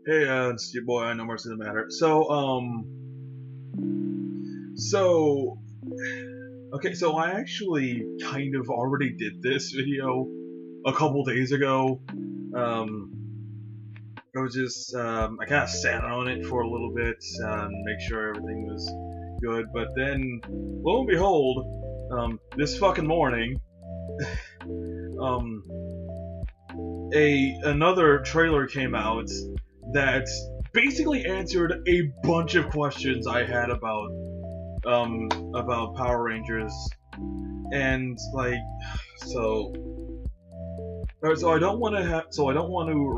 Hey, it's your boy, I know Mercy the Matter. Okay, so I actually kind of already did this video a couple days ago. Um, I kind of sat on it for a little bit, make sure everything was good, but then, lo and behold, this fucking morning, um, another trailer came out that basically answered a bunch of questions I had about Power Rangers, and like, so. So I don't want to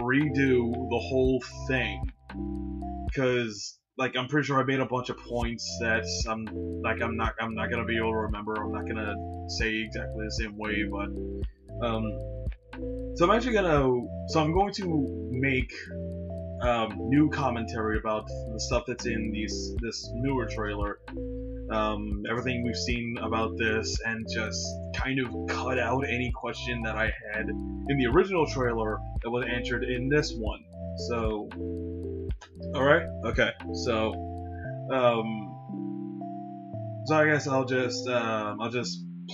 redo the whole thing, because like I'm pretty sure I made a bunch of points that I'm not gonna be able to remember. I'm not gonna say exactly the same way, but so I'm going to make new commentary about the stuff that's in this newer trailer, everything we've seen about this, and just kind of cut out any question that I had in the original trailer that was answered in this one. So, alright, okay, so I guess I'll just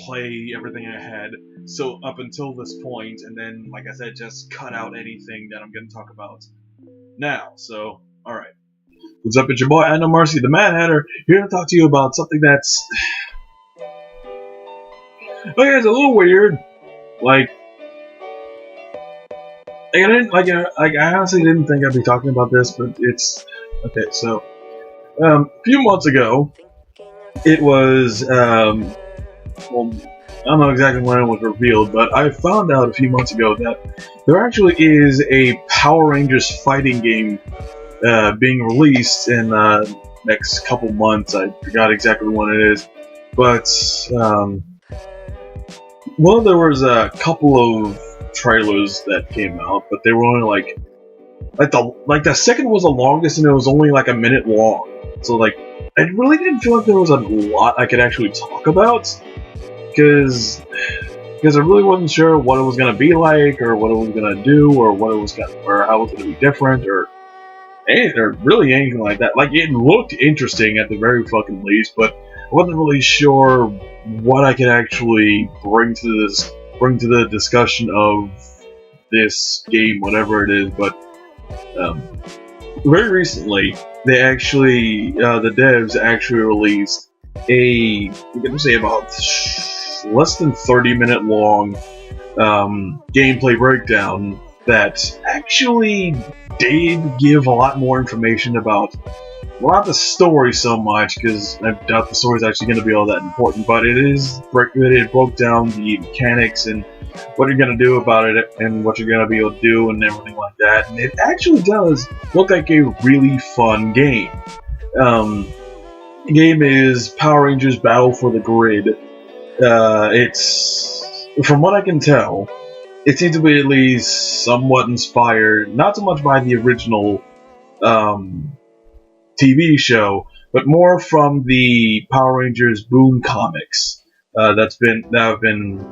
play everything I had so up until this point, and then, like I said, just cut out anything that I'm going to talk about now. So, alright. What's up, it's your boy, I know Marcy, the Mad Hatter, here to talk to you about something that's... okay, it's a little weird. Like, I honestly didn't think I'd be talking about this, but it's... okay, so... a few months ago, it was, well, I don't know exactly when it was revealed, but I found out a few months ago that there actually is a Power Rangers fighting game being released in next couple months. I forgot exactly when it is, but well, there was a couple of trailers that came out, but they were only like the second was the longest, and it was only like a minute long. So like, I really didn't feel like there was a lot I could actually talk about, because I really wasn't sure what it was gonna be like, or what it was gonna do, or how it was gonna be different, or really anything like that. Like, it looked interesting at the very fucking least, but I wasn't really sure what I could actually bring to the discussion of this game, whatever it is. But very recently, the devs actually released I'm gonna say about less than 30-minute long gameplay breakdown that actually did give a lot more information about, well, not the story so much, because I doubt the story's actually going to be all that important, but it broke down the mechanics and what you're going to do about it, and what you're going to be able to do, and everything like that. And it actually does look like a really fun game. The game is Power Rangers Battle for the Grid. It's, from what I can tell, it seems to be at least somewhat inspired, not so much by the original TV show, but more from the Power Rangers Boom comics that have been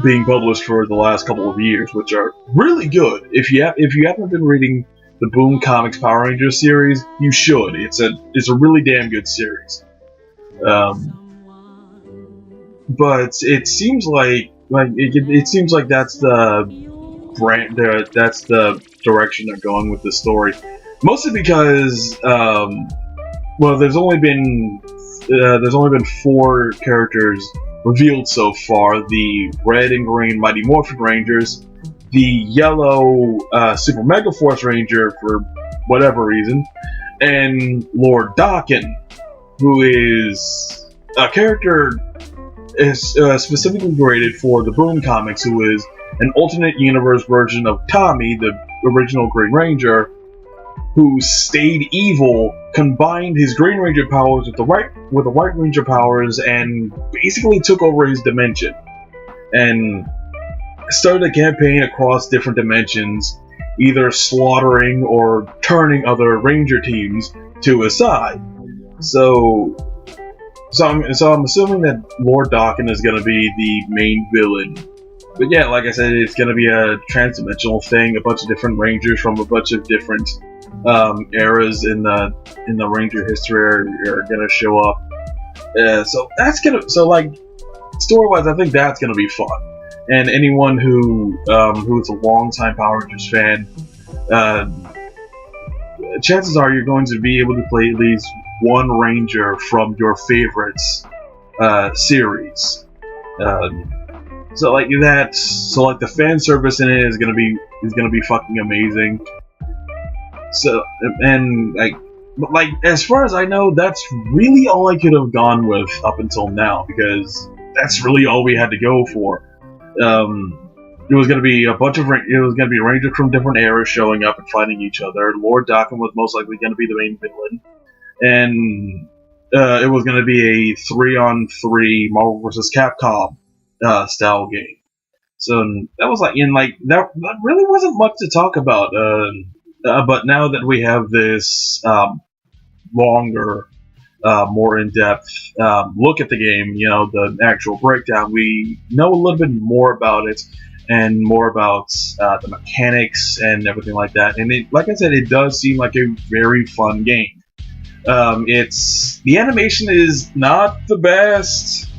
being published for the last couple of years, which are really good. If you haven't been reading the Boom Comics Power Rangers series, you should. It's a really damn good series. But it seems like that's that's the direction they're going with the story. Mostly because well, there's only been 4 characters revealed so far: the red and green Mighty Morphin Rangers, the yellow Super Mega Force Ranger for whatever reason, and Lord Dokken, who is a character specifically created for the Boom comics, who is an alternate universe version of Tommy, the original Green Ranger, who stayed evil, combined his Green Ranger powers with the White Ranger powers, and basically took over his dimension, and started a campaign across different dimensions, either slaughtering or turning other Ranger teams to his side. So I'm assuming that Lord Dokken is going to be the main villain But yeah, like I said, it's going to be a trans-dimensional thing. A bunch of different Rangers from a bunch of different eras in the Ranger history are going to show up. So that's like story-wise, I think that's going to be fun. And anyone who's a longtime Power Rangers fan, chances are you're going to be able to play at least one Ranger from your favorites series. So like the fan service in it is gonna be fucking amazing. So and like as far as I know, that's really all I could have gone with up until now, because that's really all we had to go for. It was gonna be Rangers from different eras showing up and fighting each other. Lord Dokkan was most likely gonna be the main villain, and it was gonna be a 3-on-3 Marvel vs. Capcom style game. So that was that really wasn't much to talk about. But now that we have this longer, more in-depth look at the game, the actual breakdown, we know a little bit more about it and more about the mechanics and everything like that. And like I said, it does seem like a very fun game. The animation is not the best.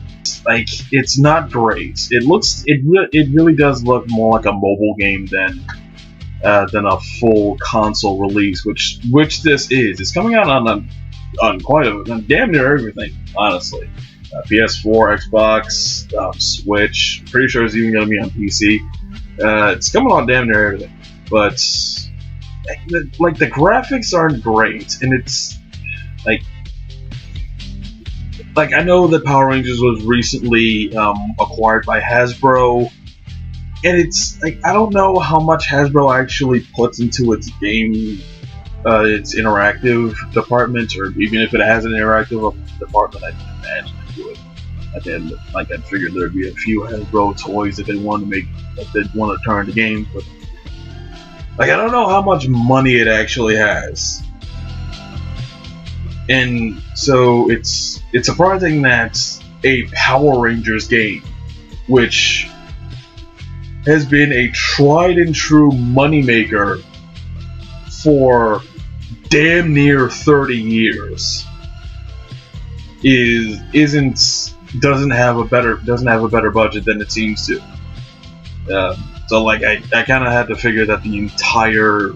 Like, it's not great. It really does look more like a mobile game than a full console release, which this is. It's coming out on damn near everything, honestly. PS4, Xbox, Switch. Pretty sure it's even going to be on PC. It's coming on damn near everything, but the graphics aren't great, and it's like I know that Power Rangers was recently acquired by Hasbro, and it's like I don't know how much Hasbro actually puts into its game, its interactive department, or even if it has an interactive department, I can imagine it would. At the end, I figured there'd be a few Hasbro toys that they want to turn into games, but I don't know how much money it actually has. And so it's surprising that a Power Rangers game, which has been a tried and true moneymaker for damn near 30 years, doesn't have a better budget than it seems to. So I kind of had to figure that the entire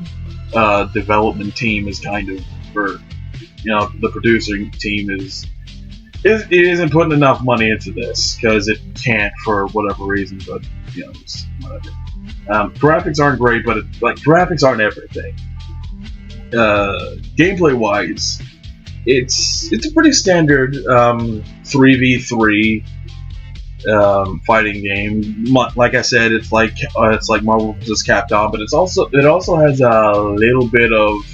development team is the producing team isn't putting enough money into this because it can't for whatever reason. But whatever. Graphics aren't great, but graphics aren't everything. Gameplay wise, it's a pretty standard 3v3 fighting game. Like I said, it's like Marvel vs. Capcom, but it also has a little bit of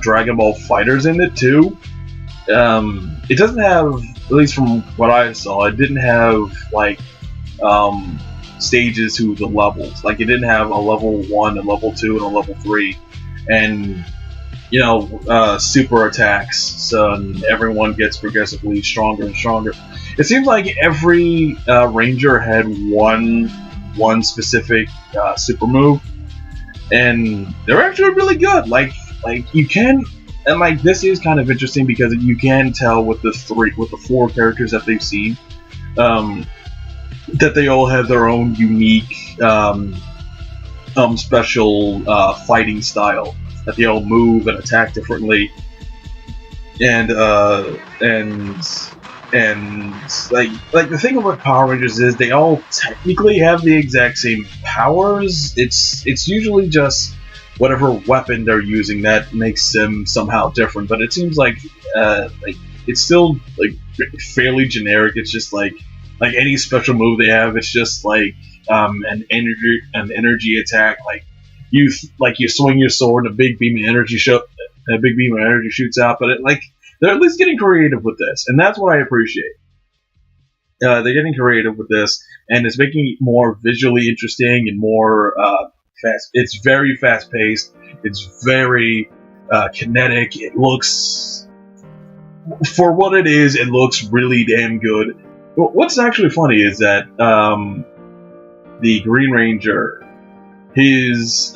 Dragon Ball FighterZ in it too. It doesn't have, at least from what I saw, it didn't have stages to the levels. Like, it didn't have a level 1, a level 2, and a level 3, and super attacks. So everyone gets progressively stronger and stronger. It seems like every Ranger had one specific super move, and they're actually really good. Like you can, and this is kind of interesting because you can tell with the 4 characters that they've seen, that they all have their own unique, special fighting style. That they all move and attack differently, and the thing about Power Rangers is they all technically have the exact same powers. It's usually just whatever weapon they're using that makes them somehow different, but it seems like it's still fairly generic. It's just like any special move they have, it's just an energy attack. You swing your sword and a big beam of energy shoots out, but they're at least getting creative with this, and that's what I appreciate. They're getting creative with this, and it's making it more visually interesting and more fast. It's very fast paced. It's very kinetic. It looks, for what it is, it looks really damn good. What's actually funny is that the Green Ranger, his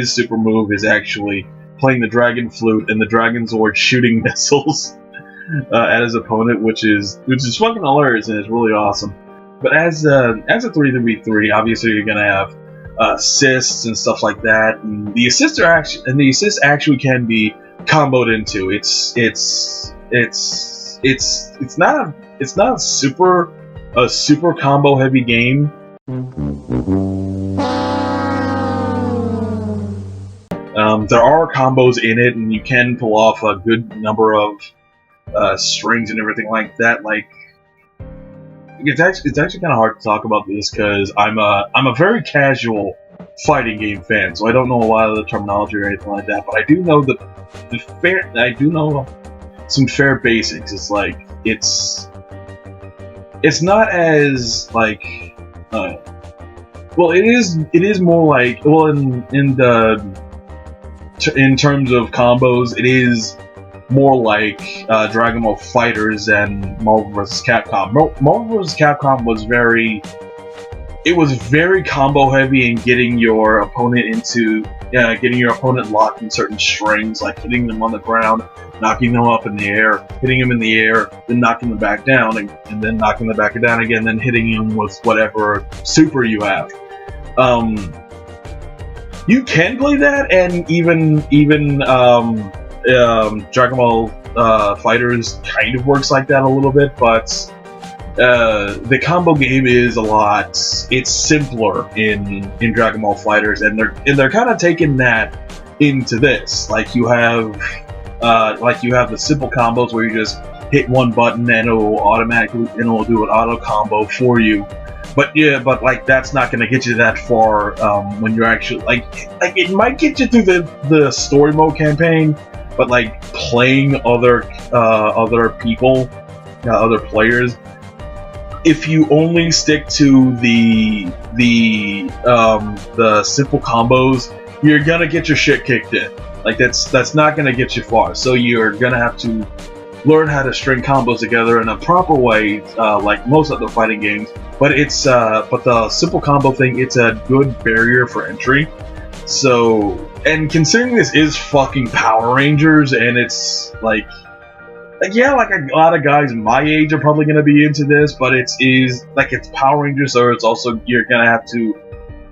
super move is actually playing the Dragon Flute and the Dragon Zord shooting missiles at his opponent, which is fucking hilarious and it's really awesome. But as a 3v3, obviously you're gonna have assists and stuff like that, and the assists actually can be comboed into. It's not a super combo heavy game. There are combos in it, and you can pull off a good number of strings and everything like that. Like, it's actually kind of hard to talk about this because I'm a very casual fighting game fan, so I don't know a lot of the terminology or anything like that. But I do know I do know some fair basics. It's like it's not as like well, it is more like, well, in terms of combos, it is more like Dragon Ball FighterZ than Marvel vs. Capcom. Marvel vs. Capcom was very combo heavy in getting your opponent locked in certain strings, like hitting them on the ground, knocking them up in the air, hitting them in the air, then knocking them back down, and then knocking them back down again, then hitting them with whatever super you have. You can play that, and even Dragon Ball FighterZ kind of works like that a little bit, but the combo game is it's simpler in Dragon Ball FighterZ, and they're kind of taking that into this. Like you have the simple combos where you just hit one button and it'll do an auto combo for you. But like that's not going to get you that far when you're actually like it might get you through the story mode campaign, but like playing other people, other players, if you only stick to the simple combos, you're gonna get your shit kicked in. Like that's not gonna get you far. So you're gonna have to learn how to string combos together in a proper way, like most other fighting games. But but the simple combo thing, it's a good barrier for entry. So, and considering this is fucking Power Rangers, and it's like yeah, like a lot of guys my age are probably gonna be into this, but it's Power Rangers, so it's also, you're gonna have to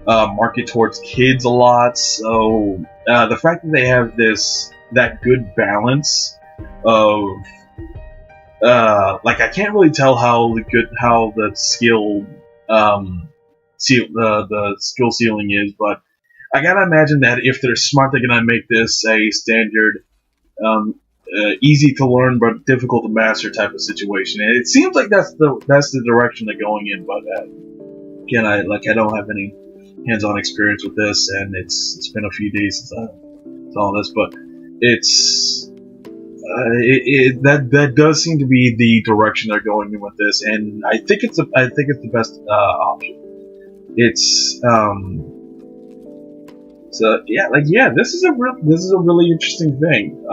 market towards kids a lot. So the fact that they have that good balance of like, I can't really tell how the skill the skill ceiling is, but I gotta imagine that if they're smart, they're gonna make this a standard, easy to learn but difficult to master type of situation. And it seems like that's the direction they're going in. But again, I don't have any hands-on experience with this, and it's been a few days since I saw this, but that does seem to be the direction they're going in with this, and I think it's the best option. It's so yeah, this is a really interesting thing.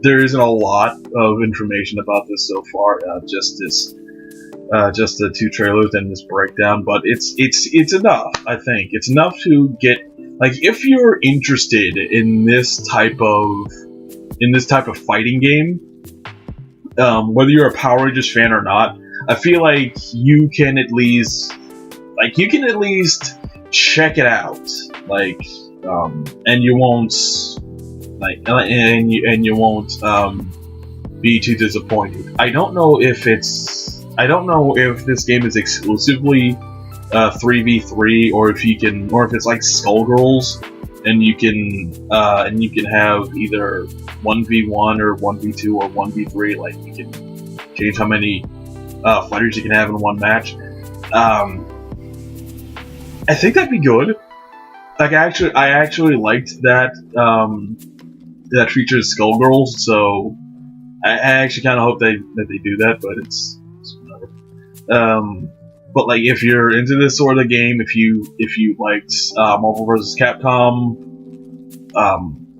There isn't a lot of information about this so far, just the two trailers and this breakdown, but it's enough. I think it's enough to get, like, if you're interested in this type of fighting game, whether you're a Power Rangers fan or not, I feel like you can at least check it out, and you won't be too disappointed. I don't know if this game is exclusively 3v3, or if it's like Skullgirls, and you can have either 1v1 or 1v2 or 1v3. Like, you can change how many fighters you can have in one match. I think that'd be good. Like, I actually liked that features Skullgirls, so I actually kind of hope that they do that, but it's whatever. But like, if you're into this sort of game, if you liked Marvel vs. Capcom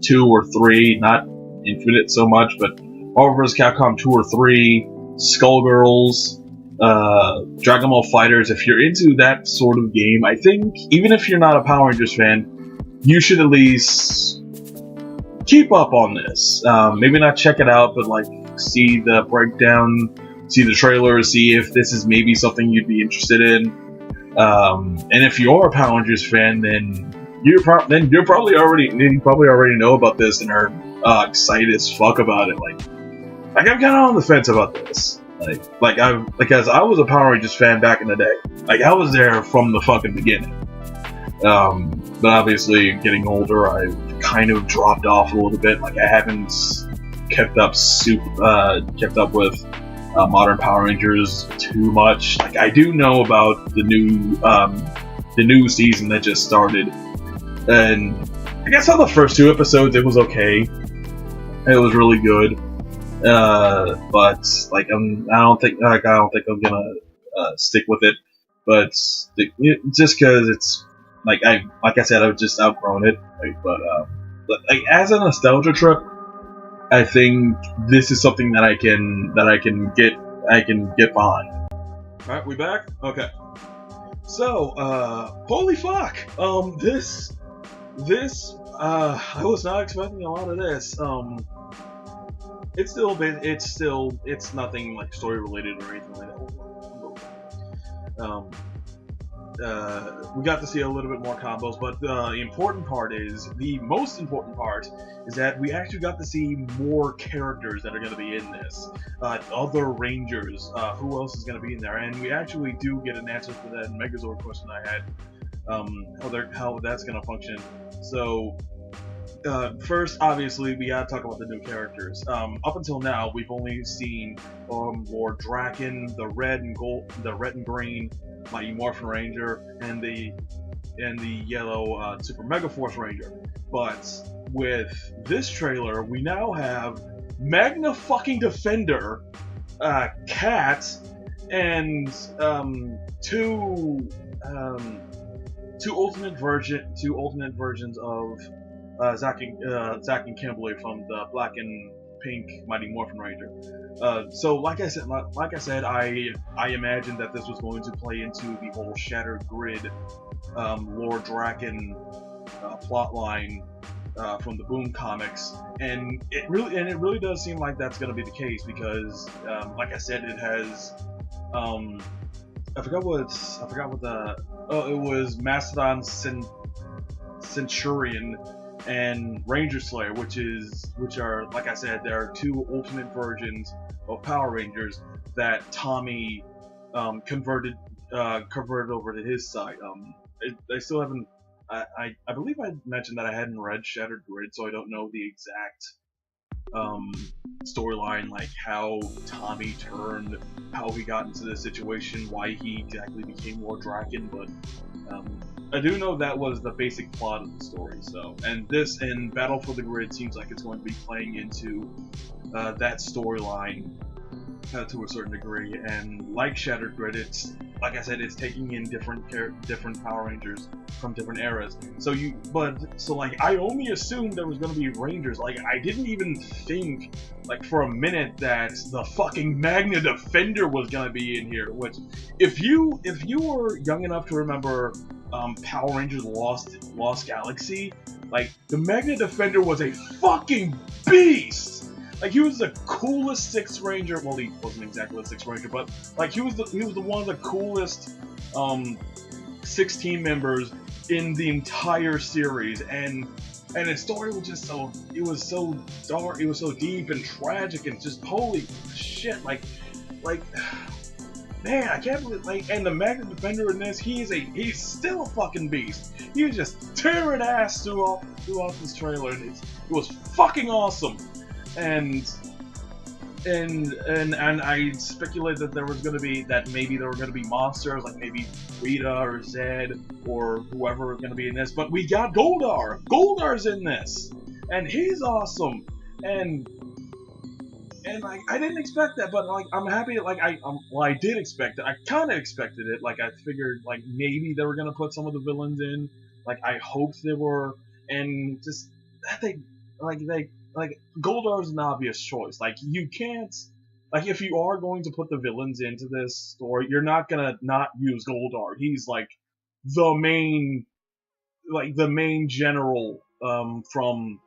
2 or 3, not Infinite so much, but Marvel vs. Capcom 2 or 3, Skullgirls, Dragon Ball FighterZ. If you're into that sort of game, I think even if you're not a Power Rangers fan, you should at least keep up on this. Maybe not check it out, but like see the breakdown, see the trailer, see if this is maybe something you'd be interested in. And if you are a Power Rangers fan, then you probably already know about this and are excited as fuck about it. Like I'm kind of on the fence about this. Because I was a Power Rangers fan back in the day. Like I was there from the fucking beginning. But obviously, getting older, I've kind of dropped off a little bit. Like I haven't kept up with modern Power Rangers too much. Like I do know about the new season that just started, and I guess on the first 2 episodes it was okay. It was really good, but like I don't think I'm gonna stick with it. But just because it's like I said, I've just outgrown it. But like as a nostalgia trip, I think this is something that I can get behind. All right, we back? Okay. So, holy fuck! I was not expecting a lot of this. It's nothing like story related or anything like that. We got to see a little bit more combos, but the most important part is that we actually got to see more characters that are going to be in this. Other Rangers, who else is going to be in there? And we actually do get an answer for that Megazord question I had, how that's going to function. So, first, obviously, we gotta talk about the new characters. Up until now, we've only seen Lord Draken, the red and green Mighty Morphin Ranger, and the yellow Super Mega Force Ranger. But with this trailer, we now have Magna fucking Defender, Cat, and two alternate versions of Zack and Kimberly from the Black and Pink Mighty Morphin Ranger. So, like I said, I imagined that this was going to play into the whole Shattered Grid, Lord Draken plotline from the Boom comics, and it really does seem like that's going to be the case because, like I said, it has. I forgot what it was Mastodon Centurion and Ranger Slayer, which are, like I said, there are 2 alternate versions of Power Rangers that Tommy converted over to his side. I still haven't. I believe I mentioned that I hadn't read Shattered Grid, so I don't know the exact storyline, like how Tommy turned, how he got into this situation, why he exactly became Lord Draken, but I do know that was the basic plot of the story. So, and Battle for the Grid seems like it's going to be playing into that storyline to a certain degree. And like Shattered Grid, it's, like I said, it's taking in different Power Rangers from different eras. So I only assumed there was going to be Rangers. Like I didn't even think, like for a minute, that the fucking Magna Defender was going to be in here. Which, if you were young enough to remember Power Rangers Lost Galaxy, like the Magna Defender was a fucking beast. Like he was the coolest Sixth Ranger. Well, he wasn't exactly a Sixth Ranger, but like he was the one of the coolest 16 members in the entire series, and its story was just so dark, it was so deep and tragic, and just holy shit, like man, I can't believe, like, and the Magna Defender in this, he's still a fucking beast. He was just tearing ass throughout this trailer, and it was fucking awesome. And I speculated that maybe there were gonna be monsters, like maybe Rita or Zed or whoever was gonna be in this, but we got Goldar! Goldar's in this! And he's awesome! And like, I didn't expect that, but like, I'm happy, like, I did expect it. I kinda expected it. Like, I figured, like, maybe they were gonna put some of the villains in. Like, I hoped they were, and just, that like, Goldar's an obvious choice. Like, you can't like if you are going to put the villains into this story, you're not gonna not use Goldar. He's like the main, the main general from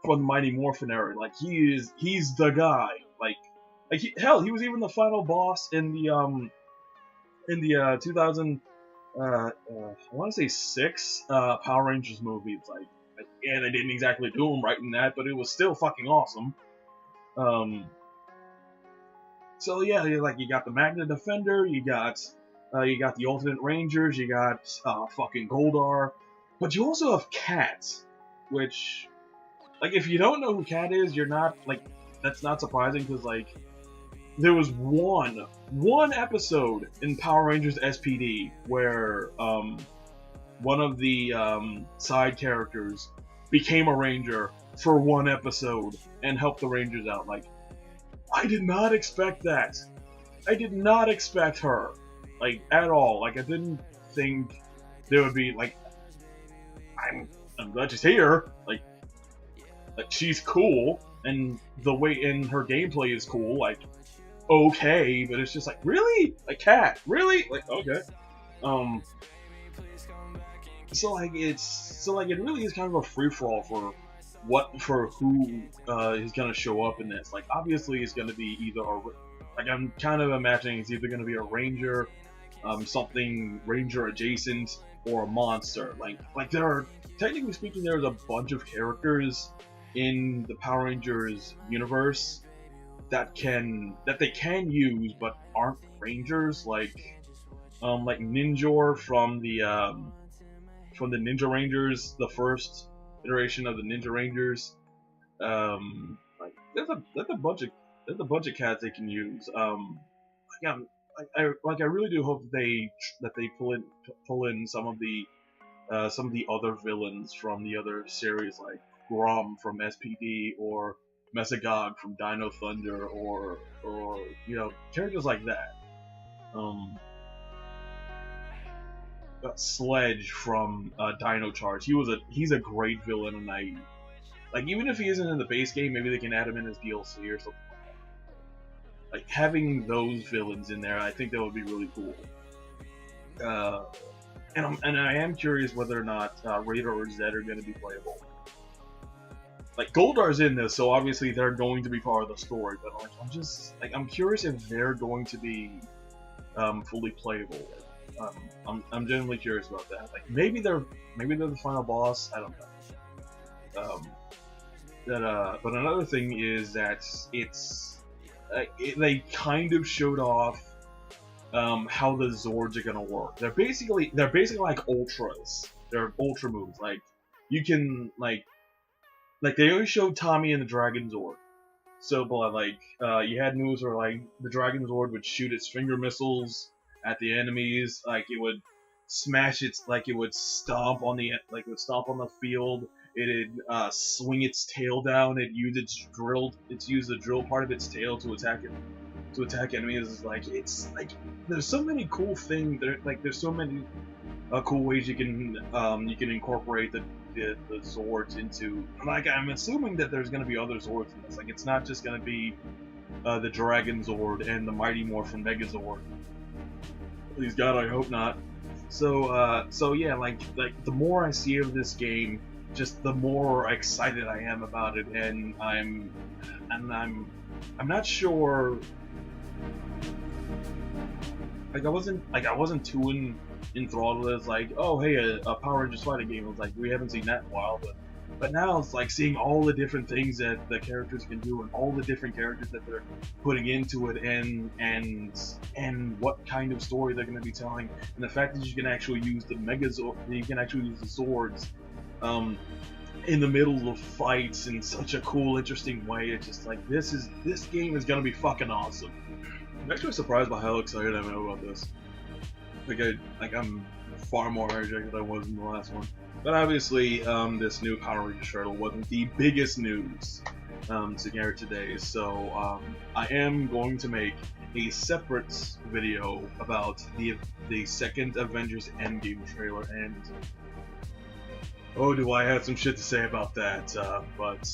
the Mighty Morphin era. Like he's the guy. Hell, he was even the final boss in the 2000 I want to say 6 Power Rangers movie. It's like yeah, they didn't exactly do him right in that, but it was still fucking awesome. So yeah, you got the Magna Defender, you got the Ultimate Rangers, you got fucking Goldar, but you also have Cat, which, like, if you don't know who Cat is, you're not, like, that's not surprising, because, like, there was one episode in Power Rangers SPD where one of the side characters became a Ranger for one episode and helped the Rangers out. Like, I did not expect that. I did not expect her, like, at all. Like, I didn't think there would be, like, I'm glad she's here. Like she's cool, and the way in her gameplay is cool. Like, okay, but it's just like, really? Like, Cat, really? Like, okay. So it really is kind of a free for all for who is gonna show up in this. Like, obviously it's gonna be either I'm kind of imagining it's either gonna be a Ranger, something Ranger adjacent, or a monster. Like there are, technically speaking, there's a bunch of characters in the Power Rangers universe that they can use but aren't Rangers. Like Ninjor from the Ninja Rangers, the first iteration of the Ninja Rangers. Like there's a bunch of cats they can use. I really do hope that they pull in some of the other villains from the other series, like Grom from SPD, or Mesagog from Dino Thunder, or characters like that. Sledge from Dino Charge. He's a great villain, and even if he isn't in the base game, maybe they can add him in as DLC or something. Like, having those villains in there, I think that would be really cool. And I am curious whether or not Radar or Zed are going to be playable. Like, Goldar's in this, so obviously they're going to be part of the story. But I'm curious if they're going to be fully playable. I'm genuinely curious about that. Like, maybe they're the final boss. I don't know. But another thing is that they kind of showed off how the Zords are gonna work. They're basically like Ultras. They're Ultra moves. Like, you can like they always showed Tommy and the Dragon Zord. So, but you had moves where like the Dragon Zord would shoot its finger missiles at the enemies. Like, it would smash it would stomp on the field. It'd swing its tail down. It'd use the drill part of its tail to attack enemies. It's like there's so many cool things. There's so many cool ways you can incorporate the Zords into. Like, I'm assuming that there's gonna be other Zords in this. Like, it's not just gonna be the Dragon Zord and the Mighty Morphin Megazord. Please God, I hope not. So yeah, like the more I see of this game, just the more excited I am about it, and I'm not sure. Like, I wasn't too enthralled with it. It's like, oh hey, a Power Rangers fighting game. I was like, we haven't seen that in a while, but now it's like seeing all the different things that the characters can do, and all the different characters that they're putting into it, and what kind of story they're going to be telling, and the fact that you can actually use the Megazord, you can actually use the Zords in the middle of fights in such a cool, interesting way. It's just like, this game is going to be fucking awesome. I'm actually surprised by how excited I am about this. I'm far more energetic than I was in the last one. But obviously, this new Power Rangers Shuttle wasn't the biggest news to hear today, so I am going to make a separate video about the second Avengers Endgame trailer, and oh, do I have some shit to say about that. But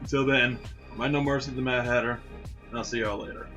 until then, my no mercy, the Mad Hatter. I'll see y'all later.